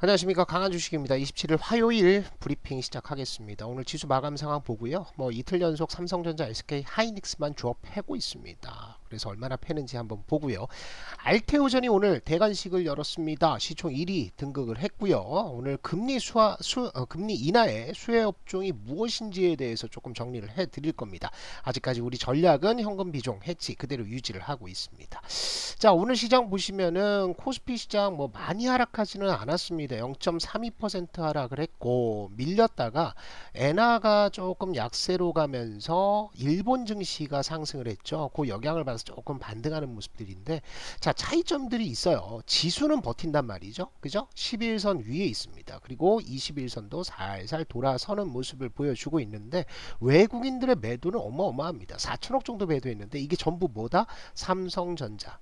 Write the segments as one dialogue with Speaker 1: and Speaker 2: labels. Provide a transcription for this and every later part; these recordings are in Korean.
Speaker 1: 안녕하십니까, 강한주식입니다. 27일 화요일 브리핑 시작하겠습니다. 오늘 지수 마감 상황 보고요. 이틀 연속 삼성전자, SK 하이닉스만 조업 패고 있습니다. 그래서 얼마나 패는지 한번 보고요. 알테오전이 오늘 대관식을 열었습니다. 시총 1위 등극을 했고요. 오늘 금리 인하의 수혜 업종이 무엇인지에 대해서 조금 정리를 해드릴 겁니다. 아직까지 우리 전략은 현금 비중 해치 그대로 유지를 하고 있습니다. 자, 오늘 시장 보시면은 코스피 시장 많이 하락하지는 않았습니다. 0.32% 하락을 했고, 밀렸다가 엔화가 조금 약세로 가면서 일본 증시가 상승을 했죠. 그 영향을 받아서 조금 반등하는 모습들인데, 자, 차이점들이 있어요. 지수는 버틴단 말이죠. 그죠? 11선 위에 있습니다. 그리고 21선도 살살 돌아서는 모습을 보여주고 있는데, 외국인들의 매도는 어마어마합니다. 4천억 정도 매도했는데, 이게 전부 뭐다? 삼성전자,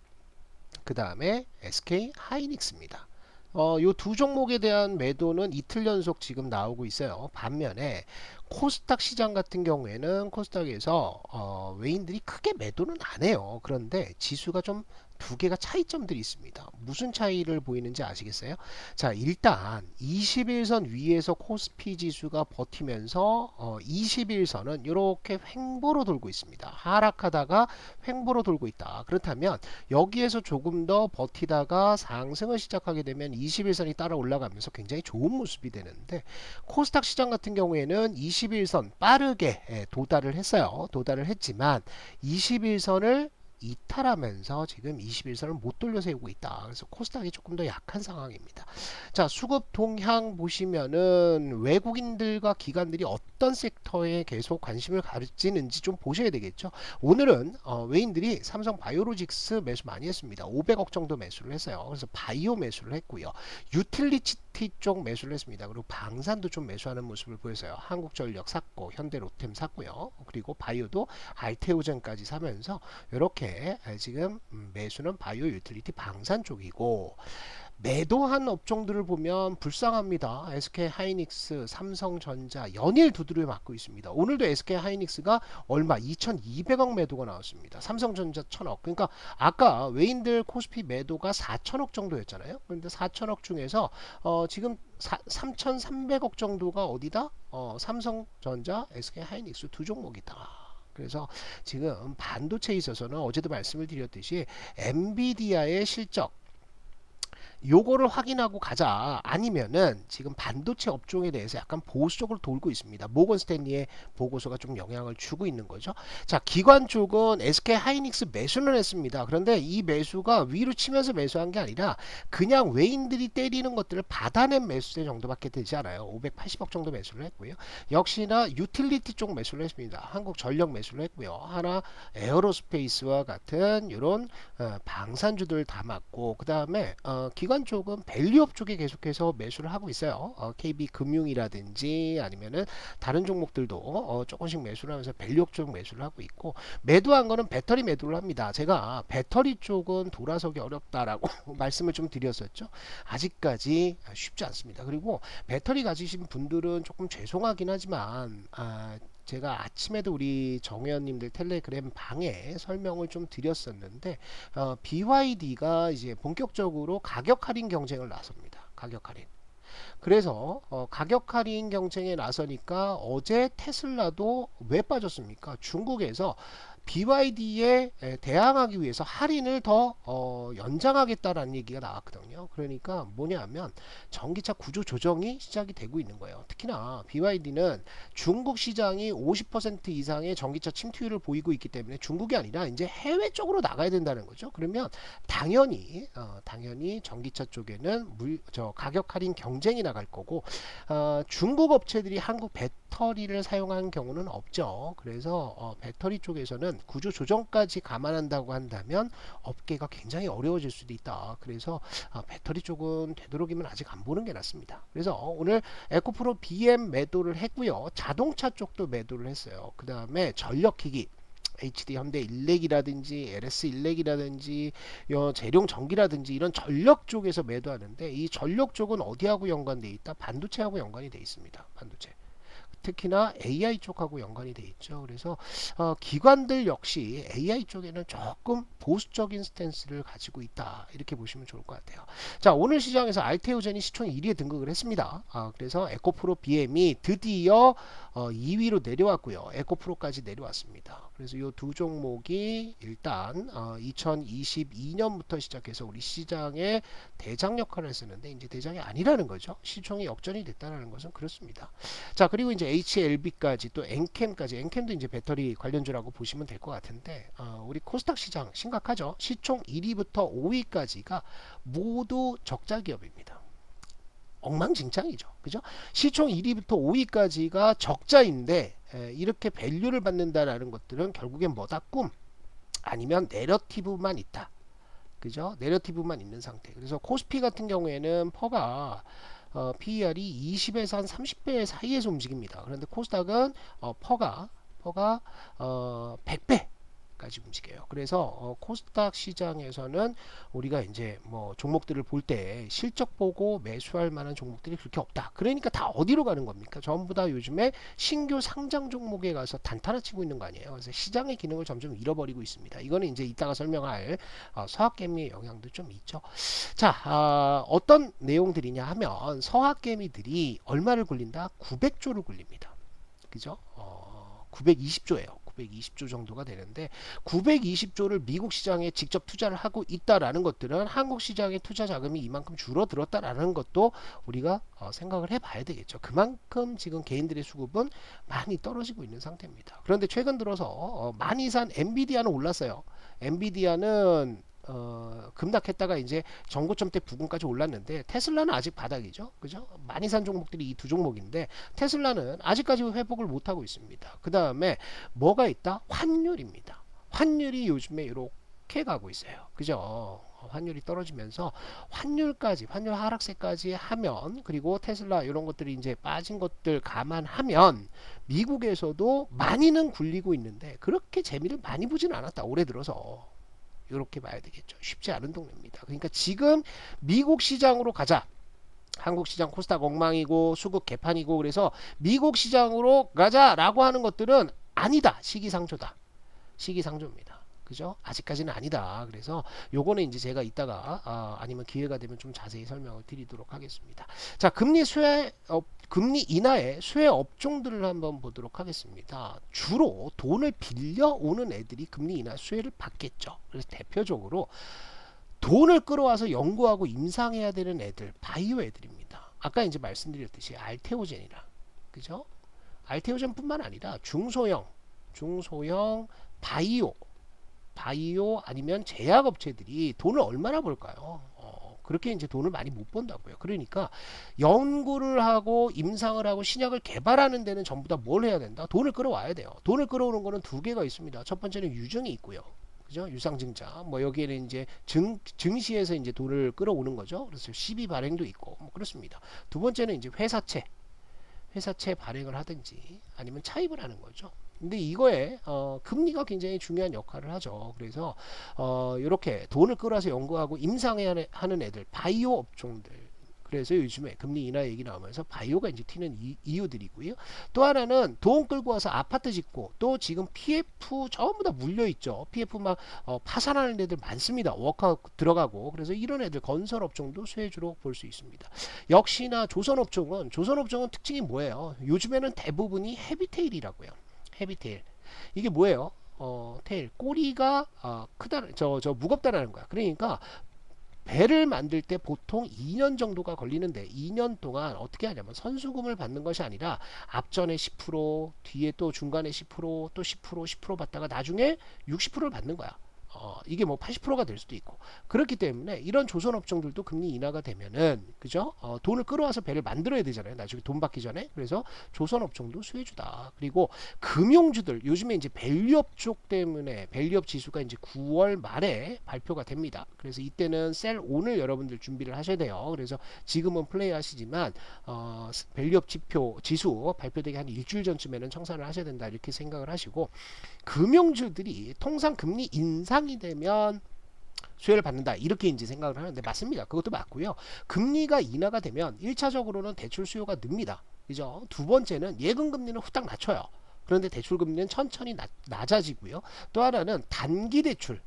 Speaker 1: 그 다음에 SK 하이닉스입니다. 요 두 종목에 대한 매도는 이틀 연속 지금 나오고 있어요. 반면에 코스닥 시장 같은 경우에는 코스닥에서 외인들이 크게 매도는 안 해요. 그런데 지수가 좀 두 개가 차이점들이 있습니다. 무슨 차이를 보이는지 아시겠어요? 자, 일단 21선 위에서 코스피 지수가 버티면서 21선은 이렇게 횡보로 돌고 있습니다. 하락하다가 횡보로 돌고 있다. 그렇다면 여기에서 조금 더 버티다가 상승을 시작하게 되면 21선이 따라 올라가면서 굉장히 좋은 모습이 되는데, 코스닥 시장 같은 경우에는 21선 빠르게 도달을 했어요. 도달을 했지만 21선을 이탈하면서 지금 21선을 못 돌려 세우고 있다. 그래서 코스닥이 조금 더 약한 상황입니다. 자, 수급 동향 보시면은 외국인들과 기관들이 어떤 섹터에 계속 관심을 가지는지 좀 보셔야 되겠죠. 오늘은 외인들이 삼성 바이오로직스 매수 많이 했습니다. 500억 정도 매수를 했어요. 그래서 바이오 매수를 했고요. 유틸리티 쪽 매수를 했습니다. 그리고 방산도 좀 매수하는 모습을 보였어요. 한국전력 샀고, 현대로템 샀고요. 그리고 바이오도 알테오젠까지 사면서 이렇게 지금 매수는 바이오, 유틸리티, 방산 쪽이고, 매도한 업종들을 보면 불쌍합니다. SK 하이닉스, 삼성전자 연일 두드려 맞고 있습니다. 오늘도 SK 하이닉스가 얼마 2,200억 매도가 나왔습니다. 삼성전자 1,000억. 그러니까 아까 외인들 코스피 매도가 4,000억 정도였잖아요. 그런데 4,000억 중에서 지금 3,300억 정도가 어디다? 삼성전자, SK 하이닉스 두 종목이다. 그래서 지금 반도체에 있어서는 어제도 말씀을 드렸듯이 엔비디아의 실적 요거를 확인하고 가자, 아니면은 지금 반도체 업종에 대해서 약간 보수적으로 돌고 있습니다. 모건 스탠리의 보고서가 좀 영향을 주고 있는 거죠. 자, 기관 쪽은 SK 하이닉스 매수는 했습니다. 그런데 이 매수가 위로 치면서 매수한 게 아니라 그냥 외인들이 때리는 것들을 받아낸 매수세 정도밖에 되지 않아요. 580억 정도 매수를 했고요. 역시나 유틸리티 쪽 매수를 했습니다. 한국전력 매수를 했고요. 하나 에어로스페이스와 같은 이런 방산주들 담았고, 그 다음에 기관 쪽은 밸류업 쪽에 계속해서 매수를 하고 있어요. KB금융이라든지 아니면은 다른 종목들도 조금씩 매수를 하면서 밸류업 쪽 매수를 하고 있고, 매도한 거는 배터리 매도를 합니다. 제가 배터리 쪽은 돌아서기 어렵다라고 말씀을 좀 드렸었죠. 아직까지 쉽지 않습니다. 그리고 배터리 가지신 분들은 조금 죄송하긴 하지만 제가 아침에도 우리 정회원님들 텔레그램 방에 설명을 좀 드렸었는데, BYD가 이제 본격적으로 가격 할인 경쟁을 나섭니다. 가격 할인. 그래서 가격 할인 경쟁에 나서니까 어제 테슬라도 왜 빠졌습니까? 중국에서 BYD에 대항하기 위해서 할인을 더 연장하겠다라는 얘기가 나왔거든요. 그러니까 뭐냐면 전기차 구조 조정이 시작이 되고 있는 거예요. 특히나 BYD는 중국 시장이 50% 이상의 전기차 침투율을 보이고 있기 때문에 중국이 아니라 이제 해외 쪽으로 나가야 된다는 거죠. 그러면 당연히 전기차 쪽에는 가격 할인 경쟁이 나갈 거고, 중국 업체들이 한국 배터리를 사용하는 경우는 없죠. 그래서 배터리 쪽에서는 구조 조정까지 감안한다고 한다면 업계가 굉장히 어려워질 수도 있다. 그래서 배터리 쪽은 되도록이면 아직 안 보는 게 낫습니다. 그래서 오늘 에코프로 BM 매도를 했고요. 자동차 쪽도 매도를 했어요. 그 다음에 전력기기 HD 현대 일렉이라든지 LS 일렉이라든지 재룡 전기라든지 이런 전력 쪽에서 매도하는데, 이 전력 쪽은 어디하고 연관돼 있다? 반도체하고 연관이 돼 있습니다. 반도체. 특히나 AI 쪽하고 연관이 돼 있죠. 그래서 기관들 역시 AI 쪽에는 조금 보수적인 스탠스를 가지고 있다. 이렇게 보시면 좋을 것 같아요. 자, 오늘 시장에서 알테오젠이 시총 1위에 등극을 했습니다. 그래서 에코프로 BM이 드디어 2위로 내려왔고요. 에코프로까지 내려왔습니다. 그래서 이 두 종목이 일단 2022년부터 시작해서 우리 시장에 대장 역할을 했었는데 이제 대장이 아니라는 거죠. 시총이 역전이 됐다는 것은 그렇습니다. 자, 그리고 이제 HLB까지 또 엔캠까지, 엔캠도 이제 배터리 관련주라고 보시면 될 것 같은데 우리 코스닥 시장 심각하죠. 시총 1위부터 5위까지가 모두 적자 기업입니다. 엉망진창이죠. 그죠? 시총 1위부터 5위까지가 적자인데 이렇게 밸류를 받는다라는 것들은 결국엔 뭐다? 꿈 아니면 내러티브만 있다. 그죠? 내러티브만 있는 상태. 그래서 코스피 같은 경우에는 퍼가 PER이 20에서 한 30배 사이에서 움직입니다. 그런데 코스닥은 퍼가 100배 까지 움직여요. 그래서 코스닥 시장에서는 우리가 이제 뭐 종목들을 볼 때 실적 보고 매수할 만한 종목들이 그렇게 없다. 그러니까 다 어디로 가는 겁니까? 전부 다 요즘에 신규 상장 종목에 가서 단타나 치고 있는 거 아니에요. 그래서 시장의 기능을 점점 잃어버리고 있습니다. 이거는 이제 이따가 설명할 서학개미의 영향도 좀 있죠. 자, 어떤 내용들이냐 하면 서학개미들이 얼마를 굴린다? 900조를 굴립니다. 그죠? 920조예요. 920조 정도가 되는데 920조를 미국 시장에 직접 투자를 하고 있다라는 것들은 한국 시장의 투자 자금이 이만큼 줄어들었다라는 것도 우리가 생각을 해봐야 되겠죠. 그만큼 지금 개인들의 수급은 많이 떨어지고 있는 상태입니다. 그런데 최근 들어서 많이 산 엔비디아는 올랐어요. 엔비디아는 급락했다가 이제 전고점 때 부근까지 올랐는데 테슬라는 아직 바닥이죠. 그죠? 많이 산 종목들이 이 두 종목인데 테슬라는 아직까지 회복을 못하고 있습니다. 그 다음에 뭐가 있다? 환율입니다. 환율이 요즘에 이렇게 가고 있어요. 그죠? 환율이 떨어지면서 환율 하락세까지 하면, 그리고 테슬라 이런 것들이 이제 빠진 것들 감안하면 미국에서도 많이는 굴리고 있는데 그렇게 재미를 많이 보진 않았다. 올해 들어서. 이렇게 봐야 되겠죠. 쉽지 않은 동네입니다. 그러니까 지금 미국 시장으로 가자. 한국 시장 코스닥 엉망이고 수급 개판이고 그래서 미국 시장으로 가자라고 하는 것들은 아니다. 시기상조다. 시기상조입니다. 그죠? 아직까지는 아니다. 그래서 요거는 이제 제가 이따가 아니면 기회가 되면 좀 자세히 설명을 드리도록 하겠습니다. 자, 금리 인하의 수혜 업종들을 한번 보도록 하겠습니다. 주로 돈을 빌려오는 애들이 금리 인하 수혜를 받겠죠. 그래서 대표적으로 돈을 끌어와서 연구하고 임상해야 되는 애들, 바이오 애들입니다. 아까 이제 말씀드렸듯이 알테오젠이라, 그죠? 알테오젠뿐만 아니라 중소형 바이오 아니면 제약업체들이 돈을 얼마나 벌까요? 그렇게 이제 돈을 많이 못 번다고요. 그러니까 연구를 하고 임상을 하고 신약을 개발하는 데는 전부 다 뭘 해야 된다? 돈을 끌어와야 돼요. 돈을 끌어오는 거는 두 개가 있습니다. 첫 번째는 유증이 있고요. 그죠? 유상증자. 뭐 여기에는 이제 증시에서 이제 돈을 끌어오는 거죠. 그래서 시비 발행도 있고 뭐 그렇습니다. 두 번째는 이제 회사채 발행을 하든지 아니면 차입을 하는 거죠. 근데 이거에 금리가 굉장히 중요한 역할을 하죠. 그래서 이렇게 돈을 끌어서 연구하고 임상해야 하는 애들, 바이오 업종들. 그래서 요즘에 금리 인하 얘기 나오면서 바이오가 이제 튀는 이유들이고요. 또 하나는 돈 끌고 와서 아파트 짓고 또 지금 PF 전부 다 물려 있죠. PF 막 파산하는 애들 많습니다. 워크아웃 들어가고. 그래서 이런 애들 건설 업종도 수혜주로 볼 수 있습니다. 역시나 조선 업종은 특징이 뭐예요? 요즘에는 대부분이 헤비테일이라고요. 헤비테일. 이게 뭐예요? 테일. 꼬리가 크다, 무겁다라는 거야. 그러니까 배를 만들 때 보통 2년 정도가 걸리는데 2년 동안 어떻게 하냐면 선수금을 받는 것이 아니라 앞전에 10%, 뒤에 또 중간에 10%, 또 10% 받다가 나중에 60%를 받는 거야. 이게 뭐 80%가 될 수도 있고. 그렇기 때문에 이런 조선 업종들도 금리 인하가 되면은, 그죠? 돈을 끌어와서 배를 만들어야 되잖아요. 나중에 돈 받기 전에. 그래서 조선 업종도 수혜주다. 그리고 금융주들, 요즘에 이제 밸류업 쪽 때문에 밸류업 지수가 이제 9월 말에 발표가 됩니다. 그래서 이때는 셀 온을 여러분들 준비를 하셔야 돼요. 그래서 지금은 플레이 하시지만 밸류업 지수 발표되기 한 일주일 전쯤에는 청산을 하셔야 된다. 이렇게 생각을 하시고, 금융주들이 통상 금리 인상이 되면 수혜를 받는다, 이렇게 이제 생각을 하는데 맞습니다. 그것도 맞고요. 금리가 인하가 되면 1차적으로는 대출 수요가 늡니다. 그죠? 두 번째는 예금 금리는 후딱 낮춰요. 그런데 대출 금리는 천천히 낮아지고요. 또 하나는 단기 대출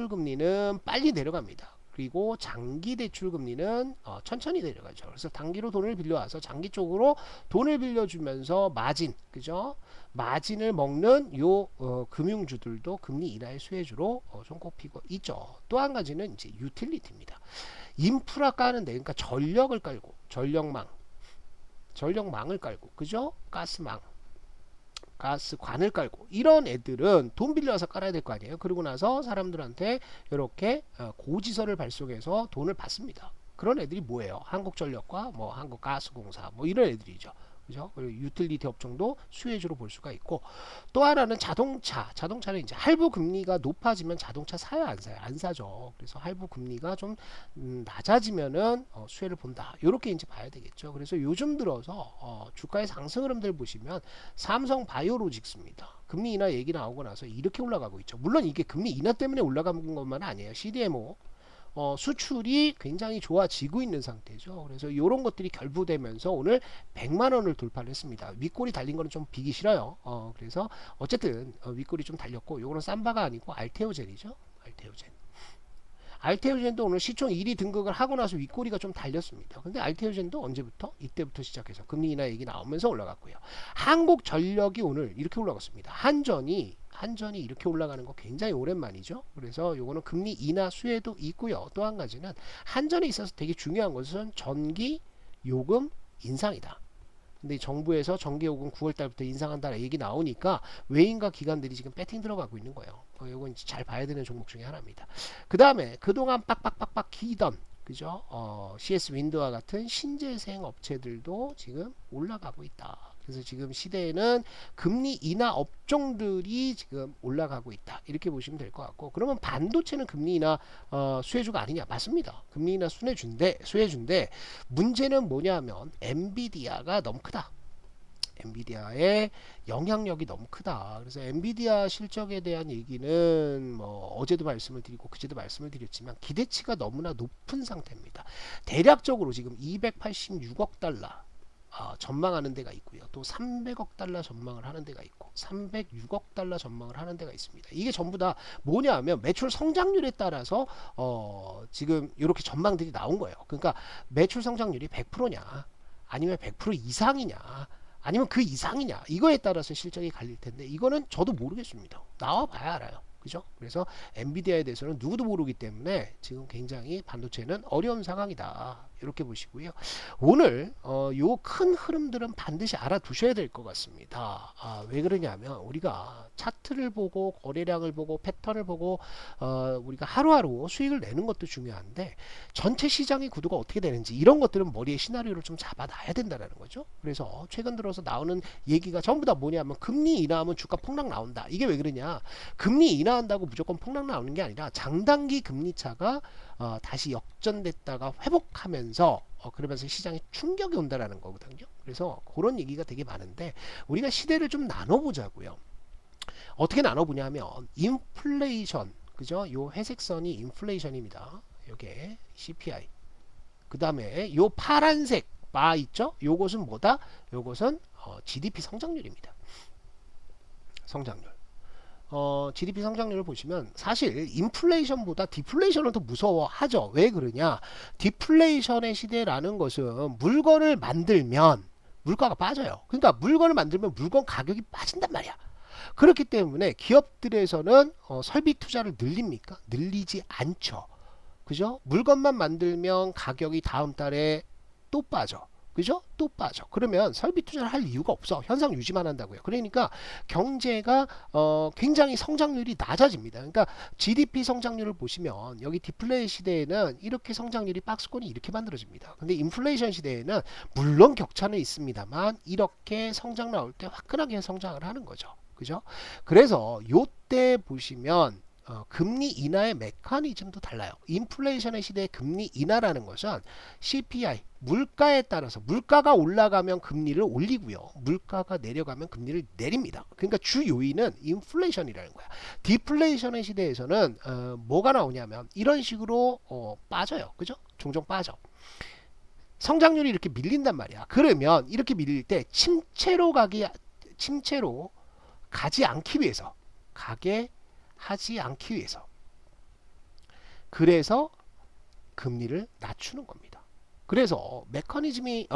Speaker 1: 금리는 빨리 내려갑니다. 그리고 장기 대출 금리는 천천히 내려가죠. 그래서 단기로 돈을 빌려와서 장기 쪽으로 돈을 빌려주면서 마진, 그죠? 마진을 먹는 요 금융주들도 금리 인하의 수혜주로 손꼽히고 있죠. 또 한 가지는 이제 유틸리티입니다. 인프라 까는데, 그러니까 전력망을 깔고, 그죠? 가스관을 깔고, 이런 애들은 돈 빌려서 깔아야 될 거 아니에요. 그러고 나서 사람들한테 이렇게 고지서를 발송해서 돈을 받습니다. 그런 애들이 뭐예요? 한국전력과 뭐 한국가스공사 뭐 이런 애들이죠. 그죠? 그리고 유틸리티 업종도 수혜주로 볼 수가 있고, 또 하나는 자동차는 이제 할부 금리가 높아지면 자동차 사요, 안 사요? 안 사죠. 그래서 할부 금리가 좀 낮아지면은 수혜를 본다. 이렇게 이제 봐야 되겠죠. 그래서 요즘 들어서 주가의 상승 흐름들 보시면 삼성 바이오로직스입니다. 금리 인하 얘기 나오고 나서 이렇게 올라가고 있죠. 물론 이게 금리 인하 때문에 올라간 것만 아니에요. CDMO 수출이 굉장히 좋아지고 있는 상태죠. 그래서 이런 것들이 결부되면서 오늘 100만 원을 돌파를 했습니다. 윗골이 달린 거는 좀 비기 싫어요. 그래서 어쨌든 윗골이 좀 달렸고, 요거는 삼바가 아니고 알테오젠이죠. 알테오젠도 오늘 시총 1위 등극을 하고 나서 윗꼬리가 좀 달렸습니다. 근데 알테오젠도 언제부터? 이때부터 시작해서 금리 인하 얘기 나오면서 올라갔고요. 한국전력이 오늘 이렇게 올라갔습니다. 한전이 이렇게 올라가는 거 굉장히 오랜만이죠. 그래서 요거는 금리 인하 수혜도 있고요. 또 한 가지는 한전에 있어서 되게 중요한 것은 전기 요금 인상이다. 근데 정부에서 전기요금 9월달부터 인상한다는 얘기 나오니까 외인과 기관들이 지금 배팅 들어가고 있는 거예요. 이건 잘 봐야 되는 종목 중에 하나입니다. 그 다음에 그동안 빡빡빡빡 기던, 그죠? CS 윈드와 같은 신재생 업체들도 지금 올라가고 있다. 그래서 지금 시대에는 금리 인하 업종들이 지금 올라가고 있다. 이렇게 보시면 될 것 같고, 그러면 반도체는 금리 인하 수혜주가 아니냐? 맞습니다. 금리 인하 수혜주인데 문제는 뭐냐면 엔비디아가 너무 크다. 엔비디아의 영향력이 너무 크다. 그래서 엔비디아 실적에 대한 얘기는 뭐 어제도 말씀을 드리고 그제도 말씀을 드렸지만 기대치가 너무나 높은 상태입니다. 대략적으로 지금 286억 달러 전망하는 데가 있고요. 또 300억 달러 전망을 하는 데가 있고 306억 달러 전망을 하는 데가 있습니다. 이게 전부 다 뭐냐 하면 매출 성장률에 따라서 지금 이렇게 전망들이 나온 거예요. 그러니까 매출 성장률이 100%냐 아니면 100% 이상이냐 아니면 그 이상이냐, 이거에 따라서 실적이 갈릴 텐데 이거는 저도 모르겠습니다. 나와 봐야 알아요. 그죠? 그래서 엔비디아에 대해서는 누구도 모르기 때문에 지금 굉장히 반도체는 어려운 상황이다. 이렇게 보시고요. 오늘 요 큰 흐름들은 반드시 알아두셔야 될 것 같습니다. 왜 그러냐면 우리가 차트를 보고 거래량을 보고 패턴을 보고 우리가 하루하루 수익을 내는 것도 중요한데 전체 시장의 구도가 어떻게 되는지 이런 것들은 머리에 시나리오를 좀 잡아놔야 된다는 거죠. 그래서 최근 들어서 나오는 얘기가 전부 다 뭐냐면 금리 인하하면 주가 폭락 나온다. 이게 왜 그러냐? 금리 인하한다고 무조건 폭락 나오는 게 아니라 장단기 금리 차가 다시 역전됐다가 회복하면서 그러면서 시장에 충격이 온다라는 거거든요. 그래서 그런 얘기가 되게 많은데 우리가 시대를 좀 나눠보자고요. 어떻게 나눠보냐면 인플레이션, 그죠? 요 회색 선이 인플레이션입니다. 요게 CPI. 그 다음에 요 파란색 바 있죠? 요것은 뭐다? 요것은 GDP 성장률입니다. 성장률. GDP 성장률을 보시면 사실 인플레이션보다 디플레이션을 더 무서워하죠. 왜 그러냐? 디플레이션의 시대라는 것은 물건을 만들면 물가가 빠져요. 그러니까 물건을 만들면 물건 가격이 빠진단 말이야. 그렇기 때문에 기업들에서는 설비 투자를 늘립니까? 늘리지 않죠. 그죠? 물건만 만들면 가격이 다음 달에 또 빠져. 그죠? 또 빠져. 그러면 설비 투자를 할 이유가 없어. 현상 유지만 한다고요. 그러니까 경제가 굉장히 성장률이 낮아집니다. 그러니까 GDP 성장률을 보시면 여기 디플레이 시대에는 이렇게 성장률이 박스권이 이렇게 만들어집니다. 근데 인플레이션 시대에는 물론 격차는 있습니다만 이렇게 성장 나올 때 화끈하게 성장을 하는 거죠. 그죠? 그래서 요때 보시면 금리 인하의 메커니즘도 달라요. 인플레이션의 시대의 금리 인하라는 것은 CPI, 물가에 따라서 물가가 올라가면 금리를 올리고요. 물가가 내려가면 금리를 내립니다. 그러니까 주 요인은 인플레이션이라는 거야. 디플레이션의 시대에서는 뭐가 나오냐면 이런 식으로 빠져요. 그죠? 종종 빠져. 성장률이 이렇게 밀린단 말이야. 그러면 이렇게 밀릴 때 침체로 가지 않기 위해서, 가게 하지 않기 위해서, 그래서 금리를 낮추는 겁니다. 그래서 메커니즘이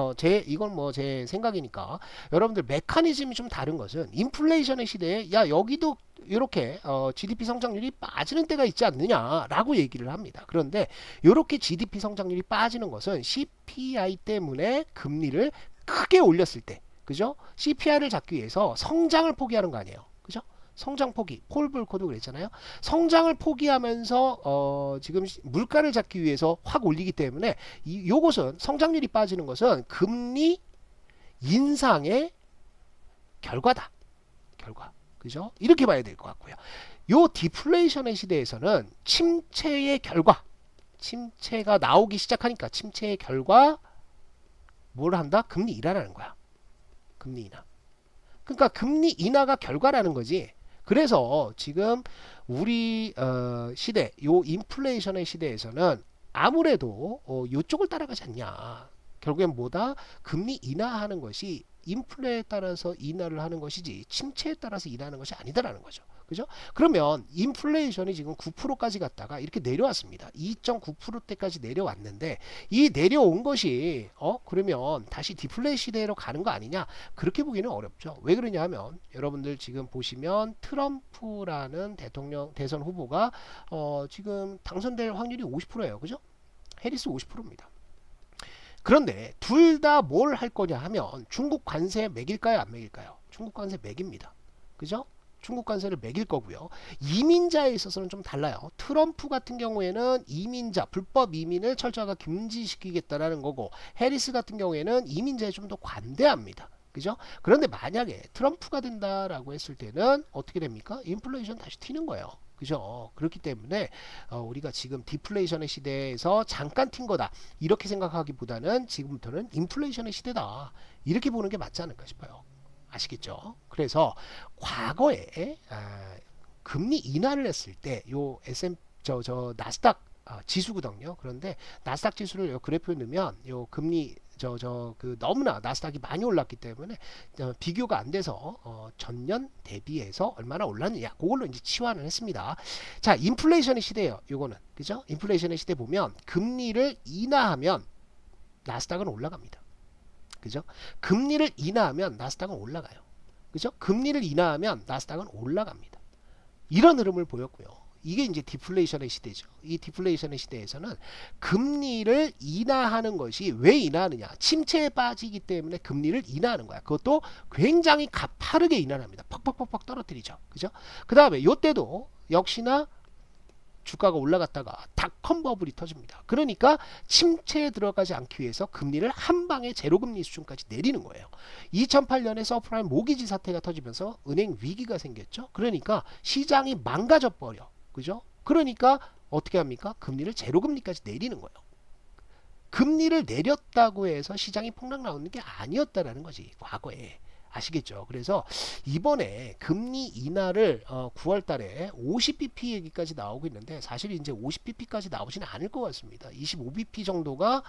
Speaker 1: 이건 뭐 제 생각이니까 여러분들 메커니즘이 좀 다른 것은 인플레이션의 시대에 야 여기도 이렇게 GDP 성장률이 빠지는 때가 있지 않느냐라고 얘기를 합니다. 그런데 이렇게 GDP 성장률이 빠지는 것은 CPI 때문에 금리를 크게 올렸을 때, 그죠? CPI를 잡기 위해서 성장을 포기하는 거 아니에요, 그죠? 성장 포기, 폴 볼커도 그랬잖아요. 성장을 포기하면서 지금 물가를 잡기 위해서 확 올리기 때문에 요것은 성장률이 빠지는 것은 금리 인상의 결과다. 결과. 그죠? 이렇게 봐야 될 것 같고요. 요 디플레이션의 시대에서는 침체의 결과, 침체가 나오기 시작하니까 침체의 결과 뭘 한다? 금리 인하라는 거야. 금리 인하. 그러니까 금리 인하가 결과라는 거지. 그래서 지금 우리 시대, 요 인플레이션의 시대에서는 아무래도 요쪽을 따라가지 않냐. 결국엔 뭐다? 금리 인하하는 것이 인플레에 따라서 인하를 하는 것이지 침체에 따라서 인하하는 것이 아니다라는 거죠. 그죠? 그러면 인플레이션이 지금 9%까지 갔다가 이렇게 내려왔습니다. 2.9%대까지 내려왔는데 이 내려온 것이 그러면 다시 디플레 시대로 가는 거 아니냐? 그렇게 보기는 어렵죠. 왜 그러냐 하면 여러분들 지금 보시면 트럼프라는 대선 후보가 지금 당선될 확률이 50%예요. 그죠? 해리스 50%입니다. 그런데 둘 다 뭘 할 거냐 하면 중국 관세 매길까요, 안 매길까요? 중국 관세 매깁니다. 그죠? 중국 관세를 매길 거고요. 이민자에 있어서는 좀 달라요. 트럼프 같은 경우에는 이민자, 불법 이민을 철저하게 금지시키겠다라는 거고, 해리스 같은 경우에는 이민자에 좀 더 관대합니다. 그죠? 그런데 만약에 트럼프가 된다라고 했을 때는 어떻게 됩니까? 인플레이션 다시 튀는 거예요. 그죠? 그렇기 때문에 우리가 지금 디플레이션의 시대에서 잠깐 튄 거다 이렇게 생각하기보다는 지금부터는 인플레이션의 시대다 이렇게 보는 게 맞지 않을까 싶어요. 아시겠죠? 그래서 과거에 금리 인하를 했을 때 요 SM 저 나스닥 지수거든요. 그런데 나스닥 지수를 요 그래프에 넣으면 요 금리 그 너무나 나스닥이 많이 올랐기 때문에 비교가 안 돼서 전년 대비해서 얼마나 올랐느냐 그걸로 이제 치환을 했습니다. 자, 인플레이션의 시대예요. 요거는 그죠? 인플레이션의 시대 보면 금리를 인하하면 나스닥은 올라갑니다. 그죠? 금리를 인하하면 나스닥은 올라가요. 그죠? 금리를 인하하면 나스닥은 올라갑니다. 이런 흐름을 보였고요. 이게 이제 디플레이션의 시대죠. 이 디플레이션의 시대에서는 금리를 인하하는 것이 왜 인하하느냐? 침체에 빠지기 때문에 금리를 인하하는 거야. 그것도 굉장히 가파르게 인하를 합니다. 팍팍팍팍 떨어뜨리죠. 그죠? 그 다음에 요때도 역시나 주가가 올라갔다가 닷컴 버블이 터집니다. 그러니까 침체에 들어가지 않기 위해서 금리를 한 방에 제로금리 수준까지 내리는 거예요. 2008년에 서프라임 모기지 사태가 터지면서 은행 위기가 생겼죠. 그러니까 시장이 망가져 버려. 그죠? 그러니까 어떻게 합니까? 금리를 제로금리까지 내리는 거예요. 금리를 내렸다고 해서 시장이 폭락 나오는 게 아니었다라는 거지. 과거에. 아시겠죠? 그래서 이번에 금리 인하를 9월 달에 50bp 얘기까지 나오고 있는데 사실 이제 50bp까지 나오지는 않을 것 같습니다. 25bp 정도가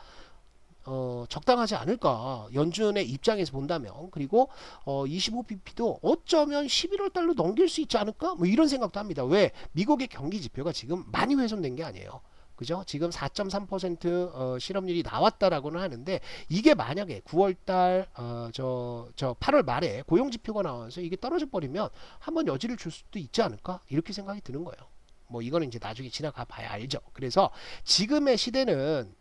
Speaker 1: 적당하지 않을까 연준의 입장에서 본다면. 그리고 25bp도 어쩌면 11월 달로 넘길 수 있지 않을까 뭐 이런 생각도 합니다. 왜? 미국의 경기 지표가 지금 많이 훼손된 게 아니에요. 그죠? 지금 4.3% 실업률이 나왔다라고는 하는데 이게 만약에 9월달 저 8월 말에 고용지표가 나와서 이게 떨어져 버리면 한번 여지를 줄 수도 있지 않을까 이렇게 생각이 드는 거예요. 뭐 이거는 이제 나중에 지나가 봐야 알죠. 그래서 지금의 시대는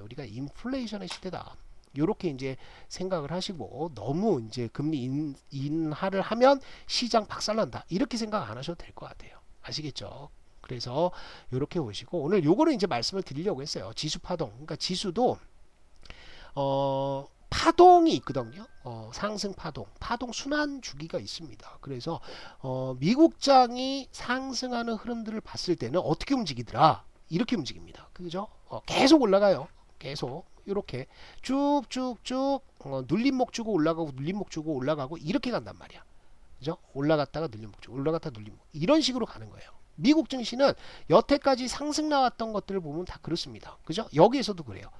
Speaker 1: 우리가 인플레이션의 시대다. 요렇게 이제 생각을 하시고 너무 이제 금리 인하를 하면 시장 박살난다 이렇게 생각 안 하셔도 될 것 같아요. 아시겠죠? 그래서 이렇게 보시고 오늘 요거는 이제 말씀을 드리려고 했어요. 지수 파동. 그러니까 지수도 파동이 있거든요. 상승 파동 순환 주기가 있습니다. 그래서 미국장이 상승하는 흐름들을 봤을 때는 어떻게 움직이더라? 이렇게 움직입니다. 그죠? 계속 올라가요. 계속 이렇게 쭉쭉쭉 눌림목 주고 올라가고 눌림목 주고 올라가고 이렇게 간단 말이야. 그죠? 올라갔다가 눌림목 주고 올라갔다가 눌림목 이런 식으로 가는 거예요. 미국 증시는 여태까지 상승 나왔던 것들을 보면 다 그렇습니다. 그죠? 여기에서도 그래요.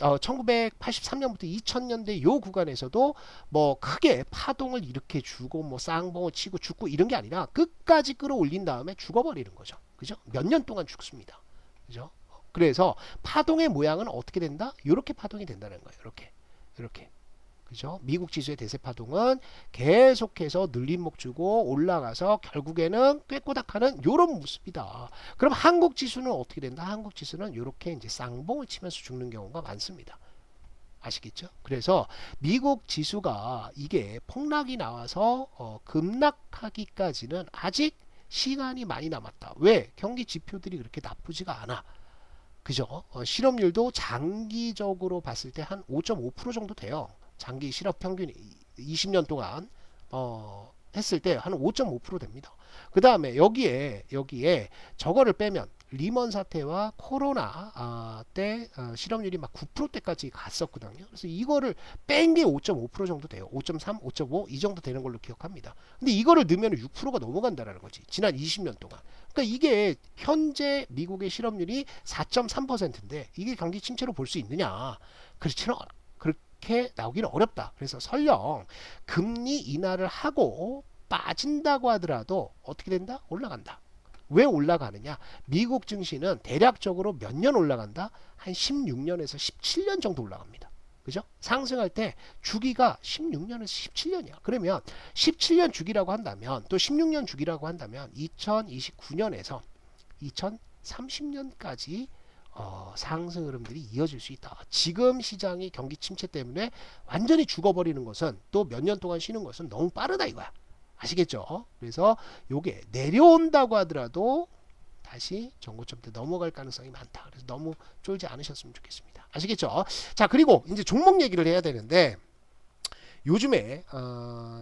Speaker 1: 1983년부터 2000년대 요 구간에서도 뭐 크게 파동을 일으켜 주고 뭐 쌍봉을 치고 죽고 이런 게 아니라 끝까지 끌어올린 다음에 죽어버리는 거죠. 그죠? 몇 년 동안 죽습니다. 그죠? 그래서 파동의 모양은 어떻게 된다? 이렇게 파동이 된다는 거예요. 이렇게. 그죠? 미국 지수의 대세 파동은 계속해서 늘림목 주고 올라가서 결국에는 꾀꼬닥하는 요런 모습이다. 그럼 한국 지수는 어떻게 된다? 한국 지수는 이렇게 이제 쌍봉을 치면서 죽는 경우가 많습니다. 아시겠죠? 그래서 미국 지수가 이게 폭락이 나와서 급락하기까지는 아직 시간이 많이 남았다. 왜? 경기 지표들이 그렇게 나쁘지가 않아. 그죠? 실업률도 장기적으로 봤을 때 한 5.5% 정도 돼요. 장기 실업 평균 20년 동안 했을 때 한 5.5% 됩니다. 그 다음에 여기에 저거를 빼면 리먼 사태와 코로나 때 실업률이 막 9%대까지 갔었거든요. 그래서 이거를 뺀 게 5.5% 정도 돼요. 5.3, 5.5 이 정도 되는 걸로 기억합니다. 근데 이거를 넣으면 6%가 넘어간다라는 거지. 지난 20년 동안. 그러니까 이게 현재 미국의 실업률이 4.3%인데 이게 경기 침체로 볼 수 있느냐? 그렇지는 않아. 그렇게 나오기는 어렵다. 그래서 설령 금리 인하를 하고 빠진다고 하더라도 어떻게 된다? 올라간다. 왜 올라가느냐? 미국 증시는 대략적으로 몇 년 올라간다? 한 16년에서 17년 정도 올라갑니다. 그죠? 상승할 때 주기가 16년에서 17년이야. 그러면 17년 주기라고 한다면 또 16년 주기라고 한다면 2029년에서 2030년까지 상승 흐름들이 이어질 수 있다. 지금 시장이 경기 침체 때문에 완전히 죽어버리는 것은 또 몇 년 동안 쉬는 것은 너무 빠르다 이거야. 아시겠죠? 그래서 요게 내려온다고 하더라도 다시 전고점대 넘어갈 가능성이 많다. 그래서 너무 쫄지 않으셨으면 좋겠습니다. 아시겠죠? 자, 그리고 이제 종목 얘기를 해야 되는데 요즘에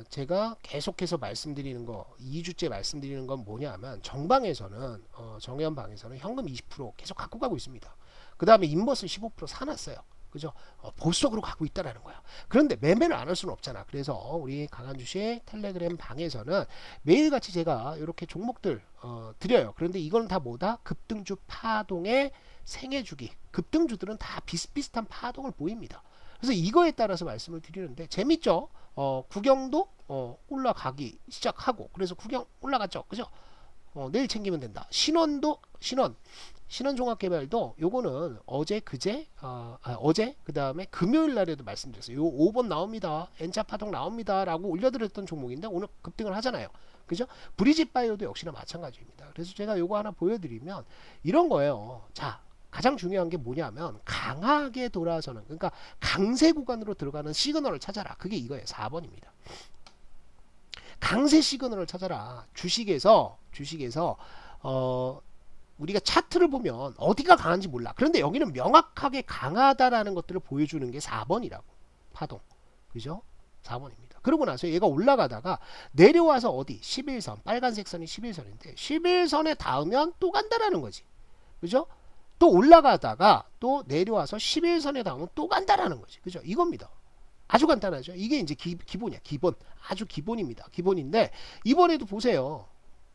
Speaker 1: 제가 계속해서 말씀드리는 거 2주째 말씀드리는 건 뭐냐면 정방에서는 정현방에서는 현금 20% 계속 갖고 가고 있습니다. 그 다음에 인버스 15% 사놨어요. 그죠? 보수적으로 갖고 있다라는 거야. 그런데 매매를 안 할 수는 없잖아. 그래서 우리 강한주식 텔레그램 방에서는 매일같이 제가 이렇게 종목들 드려요. 그런데 이건 다 뭐다? 급등주 파동의 생애주기. 급등주들은 다 비슷비슷한 파동을 보입니다. 그래서 이거에 따라서 말씀을 드리는데 재밌죠? 구경도 올라가기 시작하고 그래서 구경 올라갔죠. 그죠? 내일 챙기면 된다. 신원 종합개발도 요거는 어제 그 다음에 금요일 날에도 말씀드렸어요. 요 5번 나옵니다. N자 파동 나옵니다. 라고 올려드렸던 종목인데 오늘 급등을 하잖아요. 그죠? 브리짓바이오도 역시나 마찬가지입니다. 그래서 제가 요거 하나 보여드리면 이런 거예요. 자, 가장 중요한 게 뭐냐면 강하게 돌아서는 그러니까 강세 구간으로 들어가는 시그널을 찾아라. 그게 이거예요. 4번입니다. 강세 시그널을 찾아라. 주식에서 우리가 차트를 보면 어디가 강한지 몰라. 그런데 여기는 명확하게 강하다라는 것들을 보여주는 게 4번이라고. 파동. 그죠? 4번입니다. 그러고 나서 얘가 올라가다가 내려와서 어디? 11선. 빨간색 선이 11선인데 11선에 닿으면 또 간다라는 거지. 그죠? 또 올라가다가 또 내려와서 11선에 닿으면 또 간다라는 거지. 그죠? 이겁니다. 아주 간단하죠. 이게 이제 기본이야. 기본. 아주 기본입니다. 기본인데 이번에도 보세요.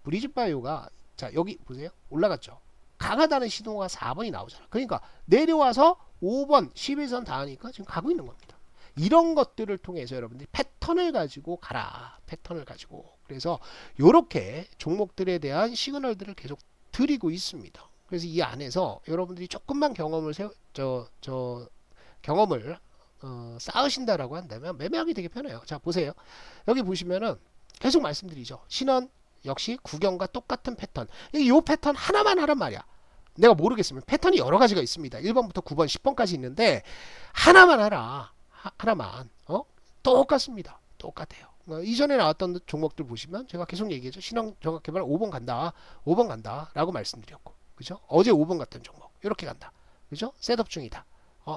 Speaker 1: 브리짓바이오가 자 여기 보세요. 올라갔죠. 강하다는 신호가 4번이 나오잖아. 그러니까 내려와서 5번 11선 닿으니까 지금 가고 있는 겁니다. 이런 것들을 통해서 여러분들이 패턴을 가지고 가라. 패턴을 가지고. 그래서 이렇게 종목들에 대한 시그널들을 계속 드리고 있습니다. 그래서 이 안에서 여러분들이 조금만 경험을 경험을 쌓으신다라고 한다면 매매하기 되게 편해요. 자 보세요. 여기 보시면은 계속 말씀드리죠. 신원 역시 구경과 똑같은 패턴. 이 패턴 하나만 하란 말이야. 내가 모르겠으면 패턴이 여러 가지가 있습니다. 1번부터 9번, 10번까지 있는데 하나만 하라. 하나만. 똑같습니다. 똑같아요. 이전에 나왔던 종목들 보시면 제가 계속 얘기했죠. 신원 종합개발 5번 간다. 5번 간다. 라고 말씀드렸고. 그죠? 어제 5번 같은 종목. 이렇게 간다. 그죠? 셋업 중이다.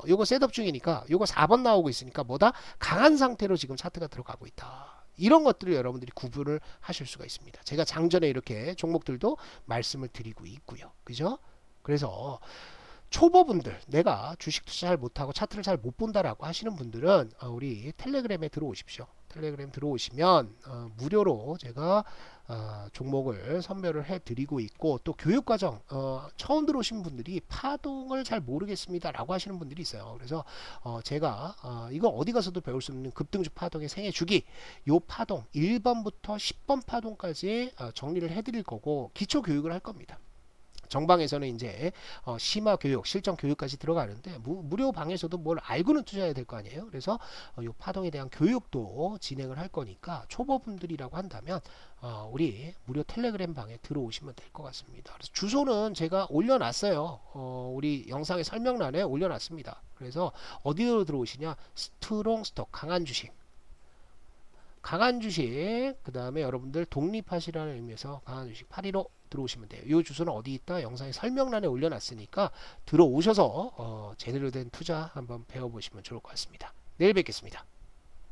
Speaker 1: 요거 셋업 중이니까 요거 4번 나오고 있으니까 뭐다? 강한 상태로 지금 차트가 들어가고 있다. 이런 것들을 여러분들이 구분을 하실 수가 있습니다. 제가 장전에 이렇게 종목들도 말씀을 드리고 있고요. 그죠? 그래서 초보분들, 내가 주식 투자 잘 못하고 차트를 잘 못 본다라고 하시는 분들은 우리 텔레그램에 들어오십시오. 텔레그램 들어오시면 무료로 제가 종목을 선별을 해 드리고 있고, 또 교육과정 처음 들어오신 분들이 파동을 잘 모르겠습니다 라고 하시는 분들이 있어요. 그래서 제가 이거 어디 가서도 배울 수 없는 급등주 파동의 생애주기, 요 파동 1번부터 10번 파동까지 정리를 해 드릴 거고, 기초 교육을 할 겁니다. 정방에서는 이제 심화 교육, 실전 교육까지 들어가는데, 무료 방에서도 뭘 알고는 투자해야 될 거 아니에요. 그래서 이 파동에 대한 교육도 진행을 할 거니까, 초보분들이라고 한다면 우리 무료 텔레그램 방에 들어오시면 될 것 같습니다. 그래서 주소는 제가 올려놨어요. 우리 영상의 설명란에 올려놨습니다. 그래서 어디로 들어오시냐? 스트롱스톡, 강한 주식. 강한 주식, 그 다음에 여러분들 독립하시라는 의미에서 강한 주식 815 들어오시면 돼요. 이 주소는 어디 있다? 영상의 설명란에 올려놨으니까 들어오셔서 제대로 된 투자 한번 배워보시면 좋을 것 같습니다. 내일 뵙겠습니다.